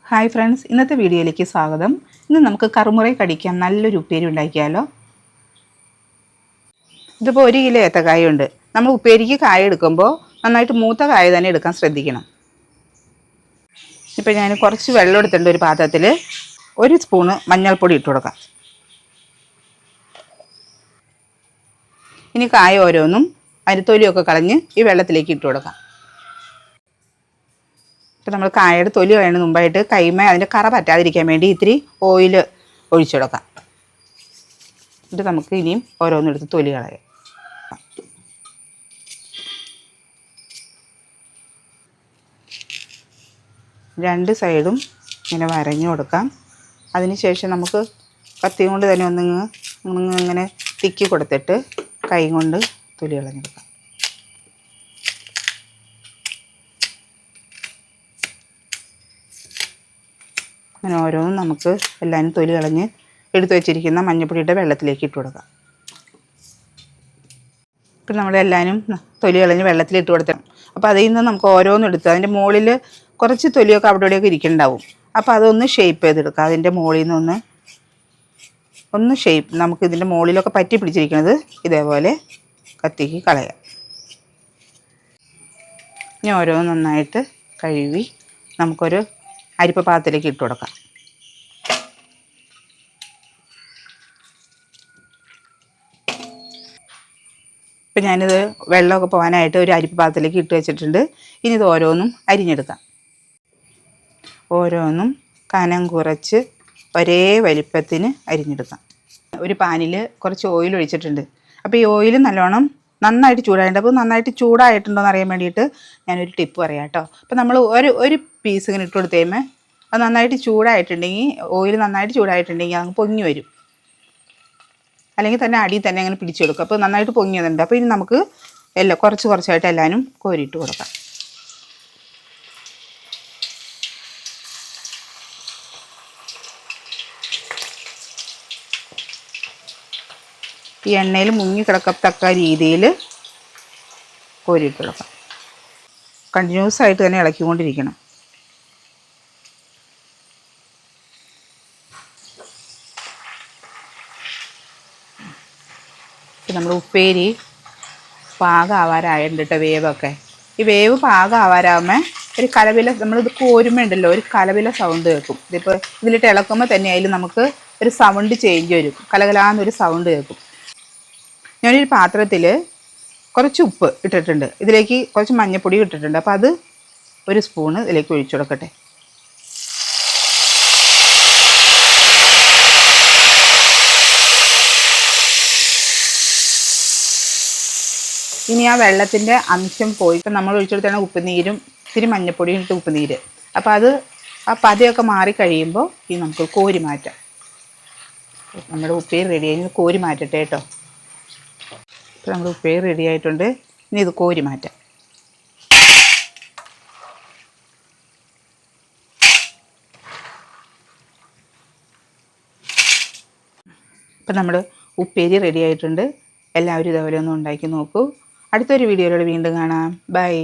Hi friends, ഇന്നത്തെ വീഡിയോയിലേക്ക് സ്വാഗതം. ഇന്ന് നമുക്ക് കറുമുറ കടിക്കാൻ നല്ലൊരു ഉപ്പേരി ഉണ്ടാക്കിയാലോ. ഇതിപ്പോൾ 1 കിലോ ഏത്തക്കായുണ്ട്. നമ്മൾ ഉപ്പേരിക്ക് കായ എടുക്കുമ്പോൾ നന്നായിട്ട് മൂത്ത കായ തന്നെ എടുക്കാൻ ശ്രദ്ധിക്കണം. ഇപ്പോൾ ഞാൻ കുറച്ച് വെള്ളം എടുത്തിട്ടുണ്ട് ഒരു പാത്രത്തിൽ. 1 സ്പൂണ് മഞ്ഞൾപ്പൊടി ഇട്ട് കൊടുക്കാം. ഇനി കായ ഓരോന്നും അരിത്തൊലിയൊക്കെ കളഞ്ഞ് ഈ വെള്ളത്തിലേക്ക് ഇട്ട് കൊടുക്കാം. ഇപ്പോൾ നമ്മൾ കായയുടെ തൊലി കളയുന്നതിന് മുമ്പായിട്ട് കൈമ അതിൻ്റെ കറ പറ്റാതിരിക്കാൻ വേണ്ടി ഇത്തിരി ഓയിൽ ഒഴിച്ചു കൊടുക്കാം. എന്നിട്ട് നമുക്ക് ഇനിയും ഓരോന്നെടുത്ത് തൊലി കളയാം. രണ്ട് സൈഡും ഇങ്ങനെ വരഞ്ഞു കൊടുക്കാം. അതിനുശേഷം നമുക്ക് കത്തി കൊണ്ട് തന്നെ ഇങ്ങനെ തിക്കി കൊടുത്തിട്ട് കൈ കൊണ്ട് തൊലി കളഞ്ഞെടുക്കാം. അങ്ങനെ ഓരോന്നും നമുക്ക് എല്ലാവരും തൊലി കളഞ്ഞ് എടുത്തു വെച്ചിരിക്കുന്ന മഞ്ഞൾപ്പൊടിയുടെ വെള്ളത്തിലേക്ക് ഇട്ട് കൊടുക്കാം. ഇപ്പം നമ്മളെല്ലാവരും തൊലി കളഞ്ഞ് വെള്ളത്തിലിട്ട് കൊടുത്തണം. അപ്പോൾ അതിൽ നിന്ന് നമുക്ക് ഓരോന്നും എടുത്ത് അതിൻ്റെ മുകളിൽ കുറച്ച് തൊലിയൊക്കെ അവിടെ ഇവിടെയൊക്കെ ഇരിക്കുന്നുണ്ടാവും. അപ്പോൾ അതൊന്ന് ഷേപ്പ് ചെയ്തെടുക്കാം. അതിൻ്റെ മുകളിൽ നിന്ന് ഒന്ന് ഷേപ്പ് നമുക്ക് ഇതിൻ്റെ മുകളിലൊക്കെ പറ്റി പിടിച്ചിരിക്കുന്നത് ഇതേപോലെ കത്തിക്ക് കളയാം. ഇനി ഓരോന്ന് നന്നായിട്ട് കഴുകി നമുക്കൊരു അരിപ്പ പാത്രത്തിലേക്ക് ഇട്ട് കൊടുക്കാം. ഇപ്പം ഞാനിത് വെള്ളമൊക്കെ പോകാനായിട്ട് ഒരു അരിപ്പ പാത്രത്തിലേക്ക് ഇട്ട് വെച്ചിട്ടുണ്ട്. ഇനി ഇത് ഓരോന്നും അരിഞ്ഞെടുക്കാം. ഓരോന്നും കനം കുറച്ച് ഒരേ വലിപ്പത്തിന് അരിഞ്ഞെടുക്കാം. ഒരു പാനിൽ കുറച്ച് ഓയിൽ ഒഴിച്ചിട്ടുണ്ട്. അപ്പോൾ ഈ ഓയിൽ നന്നായിട്ട് ചൂടായിട്ടുണ്ട്. അപ്പോൾ നന്നായിട്ട് ചൂടായിട്ടുണ്ടോ എന്ന് അറിയാൻ വേണ്ടിയിട്ട് ഞാനൊരു ടിപ്പ് പറയാം കേട്ടോ. അപ്പോൾ നമ്മൾ ഒരു പീസ് ഇങ്ങനെ ഇട്ട് കൊടുത്ത് കഴിയുമ്പോൾ അത് നന്നായിട്ട് ചൂടായിട്ടുണ്ടെങ്കിൽ ഓയിൽ നന്നായിട്ട് ചൂടായിട്ടുണ്ടെങ്കിൽ അങ്ങ് പൊങ്ങി വരും. അല്ലെങ്കിൽ തന്നെ അടിയിൽ തന്നെ അങ്ങനെ പിടിച്ചെടുക്കും. അപ്പോൾ നന്നായിട്ട് പൊങ്ങി വന്നിട്ടുണ്ട്. അപ്പോൾ ഇനി നമുക്ക് കുറച്ചായിട്ട് എല്ലാവരും കോരിയിട്ട് കൊടുക്കാം. ഈ എണ്ണയിൽ മുങ്ങി കിടക്കത്തക്ക രീതിയിൽ കോരിയിട്ട് കൊടുക്കാം. കണ്ടിന്യൂസ് ആയിട്ട് തന്നെ ഇളക്കിക്കൊണ്ടിരിക്കണം. നമ്മൾ ഉപ്പേരി പാകമാവാറായിട്ടുണ്ട് കേട്ടോ. വേവൊക്കെ ഈ വേവ് പാകമാവാറാകുമ്പോൾ ഒരു കലവില നമ്മളിത് കോരുമ്പോണ്ടല്ലോ ഒരു കലവില സൗണ്ട് കേൾക്കും. ഇതിപ്പോൾ ഇതിലിട്ട് ഇളക്കുമ്പോൾ തന്നെ അതിൽ നമുക്ക് ഒരു സൗണ്ട് ചേഞ്ച് വരും. കലകലാന്നൊരു സൗണ്ട് കേൾക്കും. ഞാനൊരു പാത്രത്തിൽ കുറച്ച് ഉപ്പ് ഇട്ടിട്ടുണ്ട്. ഇതിലേക്ക് കുറച്ച് മഞ്ഞൾപ്പൊടി ഇട്ടിട്ടുണ്ട്. അപ്പോൾ അത് 1 സ്പൂണ് ഇതിലേക്ക് ഒഴിച്ചു കൊടുക്കട്ടെ. ഇനി ആ വെള്ളത്തിൻ്റെ അംശം പോയി നമ്മൾ ഒഴിച്ചെടുത്താണ് ഉപ്പുനീരും ഇത്തിരി മഞ്ഞൾപ്പൊടിയും ഇട്ട് ഉപ്പുനീര്. അപ്പോൾ അത് ആ പതയൊക്കെ മാറി കഴിയുമ്പോൾ ഈ നമുക്ക് കോരി മാറ്റാം. നമ്മുടെ ഉപ്പേരി റെഡിയായി. കോരി മാറ്റട്ടെ കേട്ടോ. ഇപ്പോൾ നമ്മുടെ ഉപ്പേരി റെഡി ആയിട്ടുണ്ട്. ഇനി ഇത് കോരി മാറ്റാം. ഇപ്പം നമ്മുടെ ഉപ്പേരി റെഡി ആയിട്ടുണ്ട്. എല്ലാവരും ഇതേപോലെ ഒന്ന് ഉണ്ടാക്കി നോക്കൂ. അടുത്തൊരു വീഡിയോയിലൂടെ വീണ്ടും കാണാം. ബൈ.